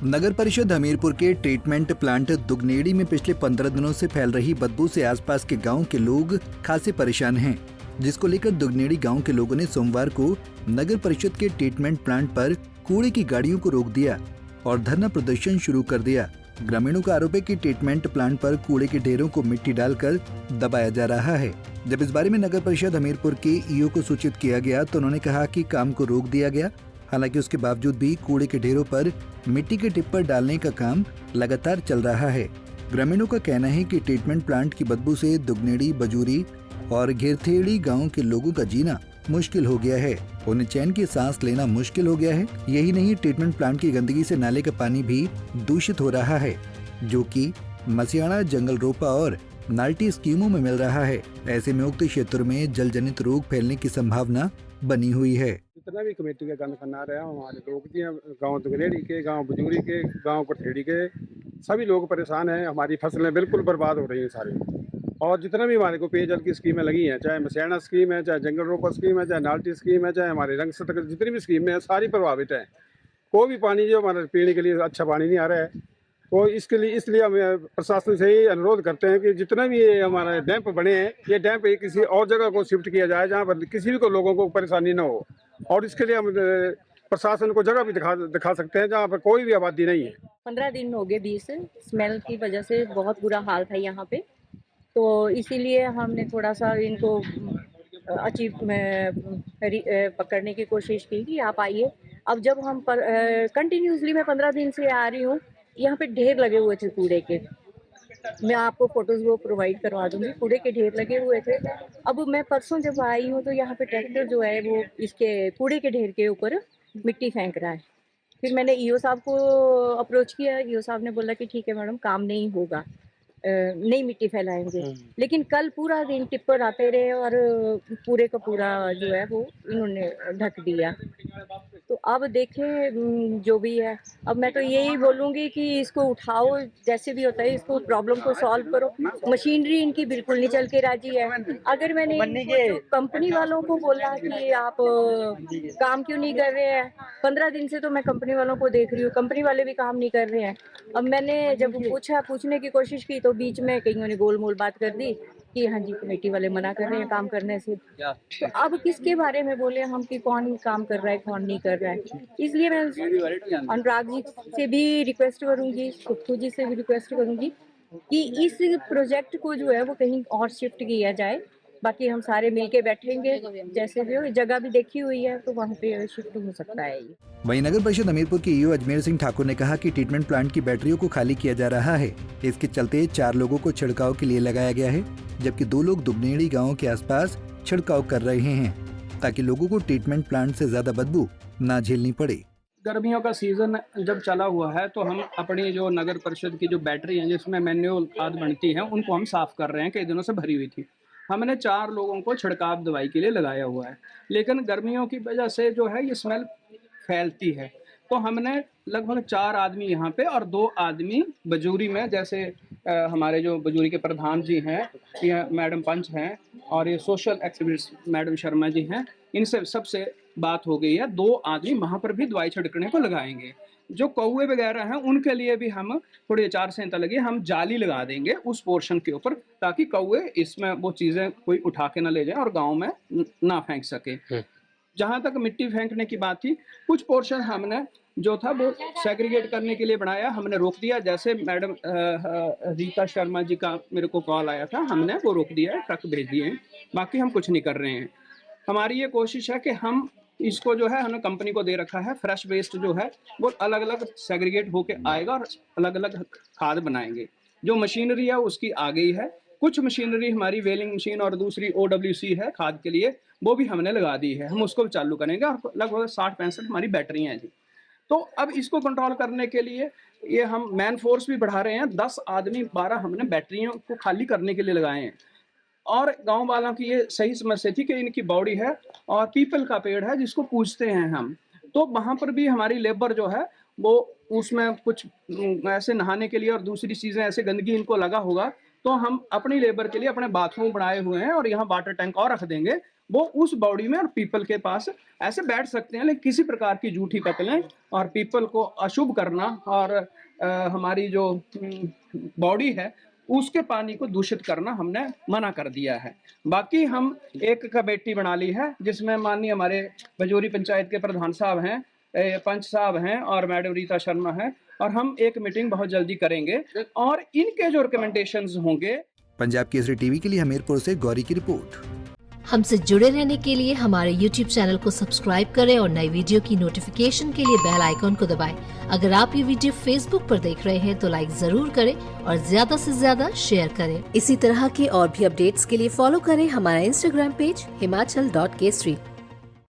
नगर परिषद हमीरपुर के treatment plant दुगनेड़ी में पिछले 15 दिनों से फैल रही बदबू से आसपास के गांव के लोग खासे परेशान हैं, जिसको लेकर दुगनेड़ी गांव के लोगों ने सोमवार को नगर परिषद के ट्रीटमेंट प्लांट पर कूड़े की गाड़ियों को रोक दिया और धरना प्रदर्शन शुरू कर दिया। ग्रामीणों का आरोप है कि ट्रीटमेंट प्लांट पर कूड़े के ढेरों को मिट्टी डालकर दबाया जा रहा है। जब इस बारे में नगर परिषद हमीरपुर के ईओ को सूचित किया गया तो उन्होंने कहा कि काम को रोक दिया गया। हालांकि उसके बावजूद भी कूड़े के ढेरों पर मिट्टी के टिप्पर डालने का काम लगातार चल रहा है। ग्रामीणों का कहना है कि ट्रीटमेंट प्लांट की बदबू से दुगनेड़ी, बजूरी और घेरथेड़ी गांव के लोगों का जीना मुश्किल हो गया है। उन्हें चैन की सांस लेना मुश्किल हो गया है। यही नहीं, ट्रीटमेंट प्लांट की गंदगी से नाले का पानी भी दूषित हो रहा है, जो कि मसियाना, जंगल रोपा और नाल्टी स्कीमों में मिल रहा है। ऐसे में उक्त क्षेत्र में जल जनित रोग फैलने की संभावना बनी हुई है। जितना भी कमेटी का गंद खन्ना रहा हमारे लोग जी, गांव दुगनेड़ी के, गांव बजूरी के, गांव पठेड़ी के सभी लोग परेशान हैं। हमारी फसलें बिल्कुल बर्बाद हो रही हैं सारी। और जितना भी हमारे को पेयजल की स्कीमें लगी हैं, चाहे मसियाना स्कीम है, चाहे जंगल रोपा स्कीम है, चाहे नाल्टी स्कीम है, चाहे हमारे रंग सतक, जितनी भी स्कीमें हैं सारी प्रभावित हैं। कोई भी पानी जो हमारे पीने के लिए अच्छा पानी नहीं आ रहा है। तो इसलिए हम प्रशासन से ही अनुरोध करते हैं कि जितना भी ये हमारे डैम्प बने हैं, ये डैम्प किसी और जगह को शिफ्ट किया जाए जहाँ पर किसी भी को लोगों को परेशानी न हो। और इसके लिए हम प्रशासन को जगह भी दिखा सकते हैं जहाँ पर कोई भी आबादी नहीं है। 15 दिन हो गए बीच से स्मेल की वजह से बहुत बुरा हाल था यहाँ पे, तो इसीलिए हमने थोड़ा सा इनको अचीव पकड़ने की कोशिश की कि आप आइए। अब जब हम कंटिन्यूसली मैं 15 दिन से आ रही हूँ, यहाँ पे ढेर लगे हुए थे कूड़े के। मैं आपको फोटोज वो प्रोवाइड करवा दूंगी। कूड़े के ढेर लगे हुए थे। अब मैं परसों जब आई हूँ तो यहाँ पे ट्रैक्टर जो है वो इसके कूड़े के ढेर के ऊपर मिट्टी फेंक रहा है। फिर मैंने ईओ साहब को अप्रोच किया। ईओ साहब ने बोला कि ठीक है मैडम, काम नहीं होगा, नई मिट्टी फैलाएंगे। लेकिन कल पूरा दिन टिप्पर आते रहे और पूरे का पूरा जो है वो इन्होंने ढक दिया। तो अब देखें जो भी है, अब मैं तो यही बोलूँगी कि इसको उठाओ, जैसे भी होता है इसको प्रॉब्लम को सॉल्व करो। मशीनरी इनकी बिल्कुल नहीं चल के राजी है। अगर मैंने जो कंपनी वालों को बोला कि आप काम क्यों नहीं कर रहे हैं, 15 दिन से तो मैं कंपनी वालों को देख रही हूँ, कंपनी वाले भी काम नहीं कर रहे हैं। अब मैंने जब पूछने की कोशिश की तो बीच में कईयों ने गोल मोल बात कर दी कि हाँ जी कमेटी वाले मना कर रहे हैं काम करने से। तो अब किसके बारे में बोले हम कि कौन काम कर रहा है कौन नहीं कर रहा है। इसलिए मैं अनुराग जी से भी रिक्वेस्ट करूंगी, सुखू जी से भी रिक्वेस्ट करूंगी कि इस प्रोजेक्ट को जो है वो कहीं और शिफ्ट किया जाए। बाकी हम सारे मिलके बैठेंगे, जैसे भी हो, जगह भी देखी हुई है तो वहाँ पे शिफ्ट हो सकता है ये। वहीं नगर परिषद हमीरपुर के ईओ अजमेर सिंह ठाकुर ने कहा कि ट्रीटमेंट प्लांट की बैटरियों को खाली किया जा रहा है। इसके चलते 4 लोगों को छिड़काव के लिए लगाया गया है, जबकि 2 लोग दुगनेड़ी गांव के आसपास छिड़काव कर रहे हैं, ताकि लोगों को ट्रीटमेंट प्लांट से ज्यादा बदबू न झेलनी पड़े। गर्मियों का सीज़न जब चला हुआ है तो हम अपनी जो नगर परिषद की जो बैटरी हैं जिसमें मैन्युअल खाद बनती है उनको हम साफ़ कर रहे हैं। कई दिनों से भरी हुई थी। हमने 4 लोगों को छिड़काव दवाई के लिए लगाया हुआ है, लेकिन गर्मियों की वजह से जो है ये स्मेल फैलती है। तो हमने लगभग 4 आदमी यहाँ पे और 2 आदमी बजूरी में, जैसे हमारे जो बजूरी के प्रधान जी हैं, ये मैडम पंच हैं और ये social activist madam Sharma ji हैं, इनसे सबसे बात हो गई है। 2 आदमी वहाँ पर भी दवाई छिड़कने को लगाएंगे। जो कौवे वगैरह हैं उनके लिए भी हम थोड़ी आचार संहिता लगी, हम जाली लगा देंगे उस पोर्शन के ऊपर, ताकि कौवे इसमें वो चीज़ें कोई उठा के ना ले जाए और गाँव में ना फेंक सके। जहाँ तक मिट्टी फेंकने की बात थी, कुछ पोर्शन हमने जो था वो सेग्रीगेट करने के लिए बनाया, हमने रोक दिया। जैसे मैडम रीता शर्मा जी का मेरे को कॉल आया था, हमने वो रोक दिया है, ट्रक भेज दिए हैं। बाकी हम कुछ नहीं कर रहे हैं। हमारी ये कोशिश है कि हम इसको जो है हमने कंपनी को दे रखा है, फ्रेश वेस्ट जो है वो अलग अलग सेग्रीगेट होके आएगा और अलग अलग खाद बनाएंगे। जो मशीनरी है उसकी आ गई है। कुछ मशीनरी हमारी वेलिंग मशीन और दूसरी OWC है खाद के लिए, वो भी हमने लगा दी है, हम उसको भी चालू करेंगे। और लगभग 60-65 हमारी बैटरी हैं जी। तो अब इसको कंट्रोल करने के लिए ये हम मैन फोर्स भी बढ़ा रहे हैं। 10 आदमी 12 हमने बैटरियों को खाली करने के लिए लगाए हैं। और गांव वालों की ये सही समस्या थी कि इनकी बॉडी है और पीपल का पेड़ है जिसको पूजते हैं हम, तो वहाँ पर भी हमारी लेबर जो है वो उसमें कुछ ऐसे नहाने के लिए और दूसरी चीज़ें ऐसे गंदगी इनको लगा होगा, तो हम अपनी लेबर के लिए अपने बाथरूम बनाए हुए हैं और यहाँ वाटर टैंक और रख देंगे वो उस बॉडी में और पीपल के पास ऐसे बैठ सकते हैं, लेकिन किसी प्रकार की झूठी पतलें और पीपल को अशुभ करना और हमारी जो बॉडी है उसके पानी को दूषित करना हमने मना कर दिया है। बाकी हम एक कमेटी बना ली है जिसमें माननीय हमारे बजौरी पंचायत के प्रधान साहब हैं, पंच साहब हैं और मैडम रीता शर्मा हैं, और हम एक मीटिंग बहुत जल्दी करेंगे और इनके जो रिकमेंडेशंस होंगे। पंजाब केसरी टीवी के लिए हमीरपुर से गौरी की रिपोर्ट। हमसे जुड़े रहने के लिए हमारे YouTube चैनल को सब्सक्राइब करें और नई वीडियो की नोटिफिकेशन के लिए बेल आइकॉन को दबाएं। अगर आप ये वीडियो Facebook पर देख रहे हैं तो लाइक जरूर करें और ज्यादा से ज्यादा शेयर करें। इसी तरह के और भी अपडेट्स के लिए फॉलो करें हमारा Instagram पेज himachal.kesari।